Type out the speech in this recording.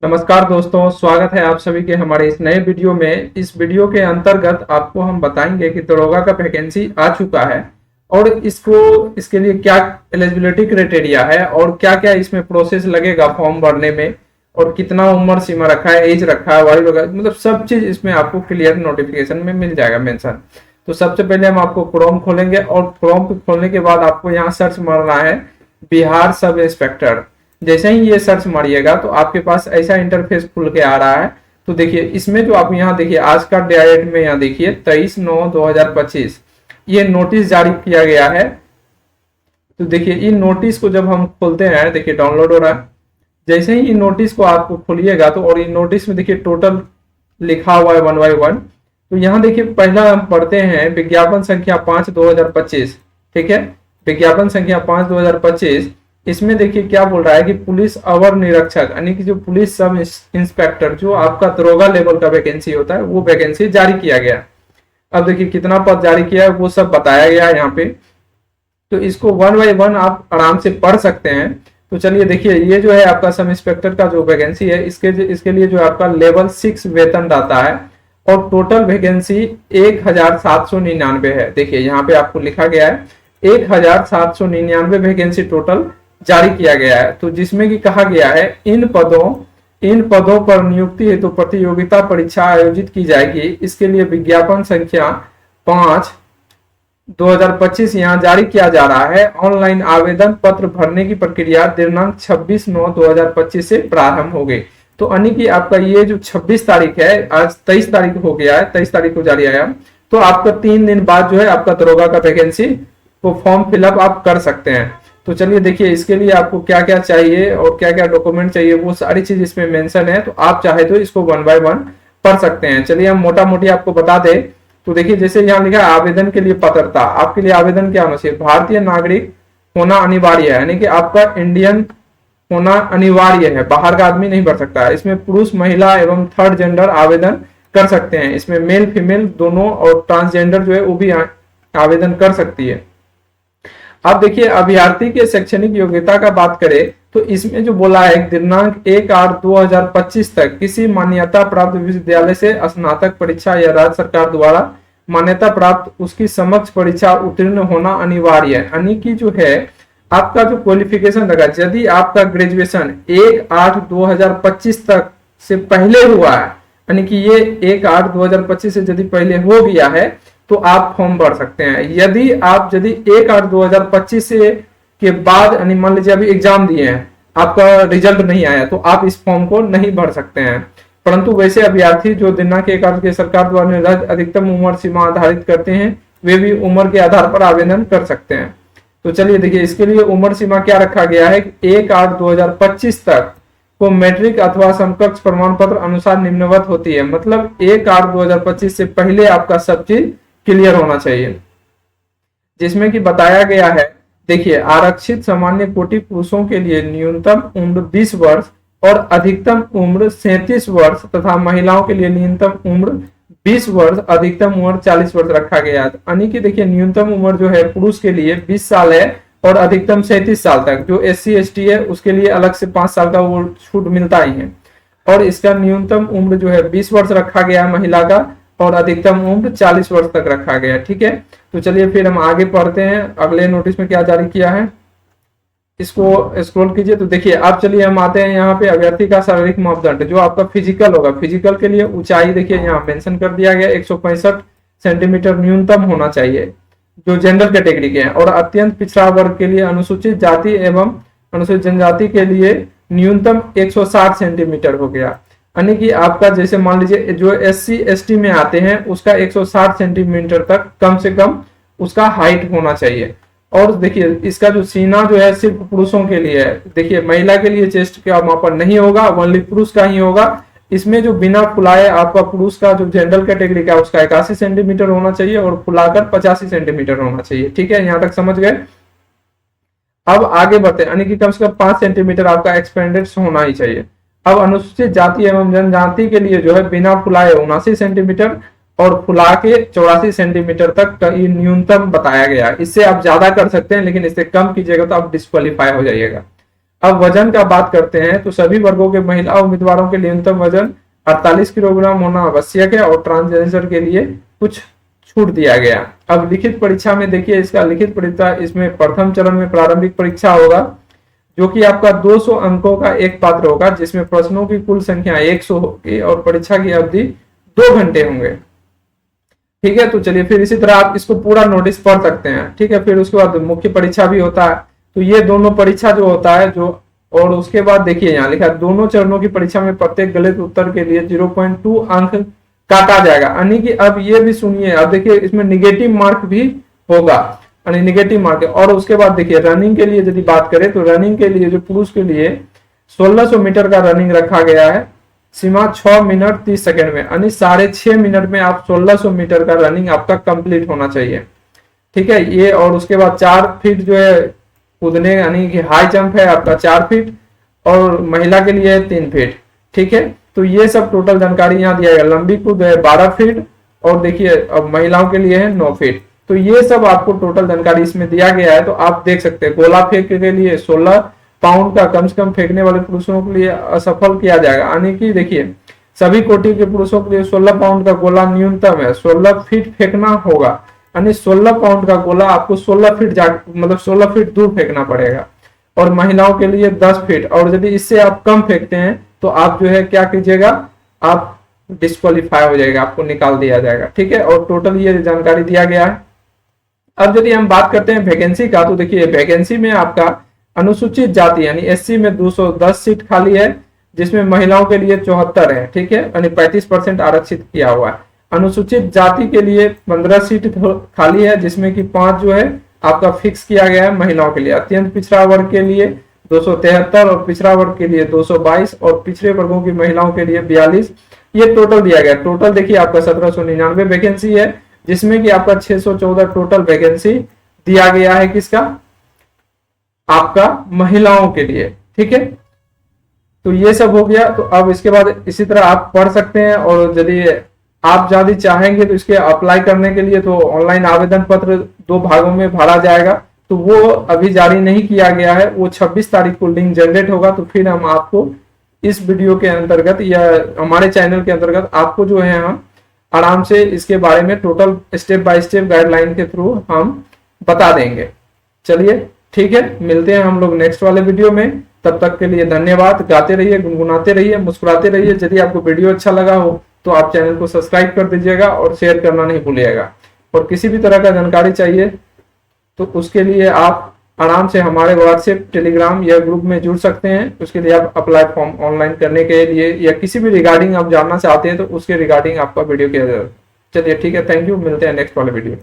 नमस्कार दोस्तों, स्वागत है आप सभी के हमारे इस नए वीडियो में। इस वीडियो के अंतर्गत आपको हम बताएंगे कि दरोगा का वैकेंसी आ चुका है और इसके लिए क्या एलिजिबिलिटी क्राइटेरिया है और क्या क्या इसमें प्रोसेस लगेगा फॉर्म भरने में और कितना उम्र सीमा रखा है, एज रखा है, वायु वगैरह, मतलब सब चीज इसमें आपको क्लियर नोटिफिकेशन में मिल जाएगा मेंशन। तो सबसे पहले हम आपको क्रोम खोलेंगे और क्रोम खोलने के बाद आपको यहाँ सर्च मारना है बिहार सब इंस्पेक्टर। जैसे ही ये सर्च मारिएगा तो आपके पास ऐसा इंटरफेस खुल के आ रहा है। तो देखिए इसमें जो आप यहाँ देखिए आज का डेट में यहाँ देखिए 23/9/2025 ये नोटिस जारी किया गया है। तो देखिए इन नोटिस को जब हम खोलते हैं, देखिए डाउनलोड हो रहा है। जैसे ही इन नोटिस को आपको खोलिएगा तो और इन नोटिस में देखिए टोटल लिखा हुआ है 1 बाय 1। तो यहाँ देखिए पहला हम पढ़ते हैं विज्ञापन संख्या 5/2025। ठीक है, विज्ञापन संख्या 5/2025। इसमें देखिए क्या बोल रहा है कि पुलिस अवर निरीक्षक यानी कि जो पुलिस सब इंस्पेक्टर जो आपका दरोगा लेवल का वैकेंसी होता है वो वैकेंसी जारी किया गया। अब देखिए कितना पद जारी किया है वो सब बताया गया है यहाँ पे। तो इसको 1 बाय 1 आप आराम से पढ़ सकते हैं। तो चलिए देखिए ये जो है आपका सब इंस्पेक्टर का जो वैकेंसी है इसके लिए जो आपका लेवल 6 वेतन रहता है और टोटल वैकेंसी 1799 है। देखिए यहाँ पे आपको लिखा गया है 1799 वैकेंसी टोटल जारी किया गया है। तो जिसमें कि कहा गया है इन पदों पर नियुक्ति हेतु तो प्रतियोगिता परीक्षा आयोजित की जाएगी। इसके लिए विज्ञापन संख्या 5/2025 यहाँ जारी किया जा रहा है। ऑनलाइन आवेदन पत्र भरने की प्रक्रिया दिनांक 26/9/2025 से प्रारंभ हो गई। तो यानी कि आपका ये जो 26 तारीख है, आज 23 तारीख हो गया है, 23 तारीख को जारी आया, तो आपका 3 दिन बाद जो है आपका दरोगा का वैकेंसी को फॉर्म फिलअप आप कर सकते हैं। तो चलिए देखिए इसके लिए आपको क्या क्या चाहिए और क्या क्या डॉक्यूमेंट चाहिए वो सारी चीज इसमें मेंशन है। तो आप चाहे तो इसको 1 बाय 1 पढ़ सकते हैं। चलिए हम मोटा मोटी आपको बता दें। तो देखिए जैसे यहाँ लिखा है आवेदन के लिए पात्रता, आपके लिए आवेदन क्या होना चाहिए, भारतीय नागरिक होना अनिवार्य है, यानी कि आपका इंडियन होना अनिवार्य है, बाहर का आदमी नहीं भर सकता है। इसमें पुरुष महिला एवं थर्ड जेंडर आवेदन कर सकते हैं। इसमें मेल फीमेल दोनों और ट्रांसजेंडर जो है वो भी आवेदन कर सकती है। अब देखिए अभ्यर्थी के शैक्षणिक योग्यता का बात करें तो इसमें जो बोला है दिनांक 1/8/2025 तक किसी मान्यता प्राप्त विश्वविद्यालय से स्नातक परीक्षा या राज्य सरकार द्वारा मान्यता प्राप्त उसकी समक्ष परीक्षा उत्तीर्ण होना अनिवार्य है। यानी कि जो है आपका जो क्वालिफिकेशन लगा, यदि आपका ग्रेजुएशन 1/8/2025 तक से पहले हुआ है, यानी कि ये 1/8/2025 से यदि पहले हो गया है तो आप फॉर्म भर सकते हैं। यदि 1/8/2025 से के बाद यानी मान लीजिए अभी एग्जाम दिए हैं, आपका रिजल्ट नहीं आया तो आप इस फॉर्म को नहीं भर सकते हैं। परंतु वैसे अभ्यर्थी जो दिनांक 1/8 के सरकार द्वारा निर्धारित अधिकतम उम्र सीमा आधारित करते हैं वे भी उम्र के आधार पर आवेदन कर सकते हैं। तो चलिए देखिए इसके लिए उम्र सीमा क्या रखा गया है, 1/8/2025 तक को मैट्रिक अथवा समकक्ष प्रमाण पत्र अनुसार निम्नवत होती है। मतलब 1/8/2025 से पहले आपका सब चीज क्लियर होना चाहिए। जिसमें कि बताया गया है, देखिए आरक्षित सामान्य कोटि पुरुषों के लिए न्यूनतम उम्र 20 वर्ष और अधिकतम उम्र 37 वर्ष तथा महिलाओं के लिए न्यूनतम उम्र 20 वर्ष अधिकतम उम्र 40 वर्ष रखा गया है। यानी कि देखिए न्यूनतम उम्र जो है पुरुष के लिए 20 साल है और अधिकतम 37 साल तक। जो SC ST है उसके लिए अलग से 5 साल का वो छूट मिलता ही है। और इसका न्यूनतम उम्र जो है 20 वर्ष रखा गया है महिला का और अधिकतम उम्र 40 वर्ष तक रखा गया। ठीक है, तो चलिए फिर हम आगे पढ़ते हैं अगले नोटिस में क्या जारी किया है। इसको स्क्रॉल कीजिए तो देखिए अब चलिए हम आते हैं यहाँ पे अभ्यर्थी का शारीरिक मापदंड जो आपका फिजिकल होगा। फिजिकल के लिए ऊंचाई देखिए यहाँ मेंशन कर दिया गया 165 सेंटीमीटर न्यूनतम होना चाहिए जो जनरल कैटेगरी के हैं। और अत्यंत पिछड़ा वर्ग के लिए अनुसूचित जाति एवं अनुसूचित जनजाति के लिए न्यूनतम 160 सेंटीमीटर हो गया। यानी कि आपका जैसे मान लीजिए जो SC ST में आते हैं उसका 160 सेंटीमीटर तक कम से कम उसका हाइट होना चाहिए। और देखिए इसका जो सीना जो है सिर्फ पुरुषों के लिए है। देखिए महिला के लिए चेस्ट का मापन नहीं होगा, ओनली पुरुष का ही होगा। इसमें जो बिना फुलाए आपका पुरुष का जो जनरल कैटेगरी का उसका 81 सेंटीमीटर होना चाहिए और फुलाकर 85 सेंटीमीटर होना चाहिए। ठीक है, यहाँ तक समझ गए। अब आगे बढ़ते हैं, यानी कि कम से कम 5 सेंटीमीटर आपका एक्सपेंडेड होना ही चाहिए। अब अनुसूचित जाति एवं जनजाति के लिए जो है बिना फुलाए 79 सेंटीमीटर और फुला के 84 सेंटीमीटर तक का ये न्यूनतम बताया गया है। इससे आप ज्यादा कर सकते हैं लेकिन इससे कम कीजिएगा तो आप डिस्क्वालीफाई हो जाइएगा। अब वजन का बात करते हैं तो सभी वर्गों के महिला उम्मीदवारों के न्यूनतम वजन 48 किलोग्राम होना आवश्यक है और ट्रांसजेंडर के लिए कुछ छूट दिया गया। अब लिखित परीक्षा में देखिए, इसका लिखित परीक्षा इसमें प्रथम चरण में प्रारंभिक परीक्षा होगा जो कि आपका 200 अंकों का एक पात्र होगा, जिसमें प्रश्नों की कुल संख्या 100 होगी और परीक्षा की अवधि 2 घंटे होंगे। ठीक है, तो चलिए फिर इसी तरह आप इसको पूरा नोटिस पढ़ सकते हैं। ठीक है, फिर उसके बाद मुख्य परीक्षा भी होता है। तो ये दोनों परीक्षा जो होता है जो, और उसके बाद देखिए यहाँ लिखा दोनों चरणों की परीक्षा में प्रत्येक गलत उत्तर के लिए 0.2 अंक काटा जाएगा। यानी कि अब ये भी सुनिए, अब देखिए इसमें निगेटिव मार्क भी होगा, यानी निगेटिव मार्क। और उसके बाद देखिए रनिंग के लिए यदि बात करें तो रनिंग के लिए जो पुरुष के लिए 1600 मीटर का रनिंग रखा गया है, सीमा 6 मिनट 30 सेकंड में, यानी 6.5 मिनट में आप 1600 मीटर का रनिंग आपका कंप्लीट होना चाहिए। ठीक है, ये। और उसके बाद 4 फीट जो है कूदने, यानी कि हाई जंप है आपका 4 फीट और महिला के लिए 3 फीट। ठीक है, तो ये सब टोटल जानकारी यहाँ दिया गया। लंबी कूद है 12 फीट और देखिए अब महिलाओं के लिए है 9 फीट। तो ये सब आपको टोटल जानकारी इसमें दिया गया है। तो आप देख सकते हैं गोला फेंक के लिए 16 पाउंड का कम से कम फेंकने वाले पुरुषों के लिए असफल किया जाएगा, यानी कि देखिए सभी कोटि के पुरुषों के लिए 16 पाउंड का गोला न्यूनतम है, 16 फीट फेंकना होगा, यानी 16 पाउंड का गोला आपको 16 फीट मतलब 16 फीट दूर फेंकना पड़ेगा। और महिलाओं के लिए 10 फीट, और यदि इससे आप कम फेंकते हैं तो आप जो है क्या कीजिएगा, आप डिस्क्वालीफाई हो जाएगा, आपको निकाल दिया जाएगा। ठीक है, और टोटल ये जानकारी दिया गया है। अब यदि हम बात करते हैं वैकेंसी का, तो देखिए वैकेंसी में आपका अनुसूचित जाति यानी एससी में 210 सीट खाली है, जिसमें महिलाओं के लिए 74 है। ठीक है, यानी 35% आरक्षित किया हुआ है। अनुसूचित जाति के लिए 15 सीट खाली है, जिसमें कि 5 जो है आपका फिक्स किया गया है महिलाओं के लिए। अत्यंत पिछड़ा वर्ग के लिए 273 और पिछड़ा वर्ग के लिए 222 और पिछड़े वर्गों की महिलाओं के लिए 42। ये टोटल दिया गया। टोटल देखिए आपका 1799 वैकेंसी है, जिसमें कि आपका 614 टोटल वैकेंसी दिया गया है। किसका? आपका महिलाओं के लिए। ठीक है, तो ये सब हो गया। तो अब इसके बाद इसी तरह आप पढ़ सकते हैं, और यदि आप ज्यादा चाहेंगे तो इसके अप्लाई करने के लिए तो ऑनलाइन आवेदन पत्र 2 भागों में भरा जाएगा। तो वो अभी जारी नहीं किया गया है, वो 26 तारीख को लिंक जनरेट होगा। तो फिर हम आपको इस वीडियो के अंतर्गत या हमारे चैनल के अंतर्गत आपको जो है हम आराम से इसके बारे में total step by step guideline के थ्रू हम बता देंगे। चलिए ठीक है, मिलते हैं हम लोग नेक्स्ट वाले वीडियो में। तब तक के लिए धन्यवाद। गाते रहिए, गुनगुनाते रहिए, मुस्कुराते रहिए। यदि आपको वीडियो अच्छा लगा हो तो आप चैनल को सब्सक्राइब कर दीजिएगा और शेयर करना नहीं भूलिएगा। और किसी भी तरह का जानकारी चाहिए तो उसके लिए आप आराम से हमारे व्हाट्सएप, टेलीग्राम या ग्रुप में जुड़ सकते हैं। उसके लिए आप अप्लाई फॉर्म ऑनलाइन करने के लिए या किसी भी रिगार्डिंग आप जानना चाहते हैं तो उसके रिगार्डिंग आपका वीडियो किया जाएगा। चलिए ठीक है, थैंक यू, मिलते हैं नेक्स्ट वाले वीडियो।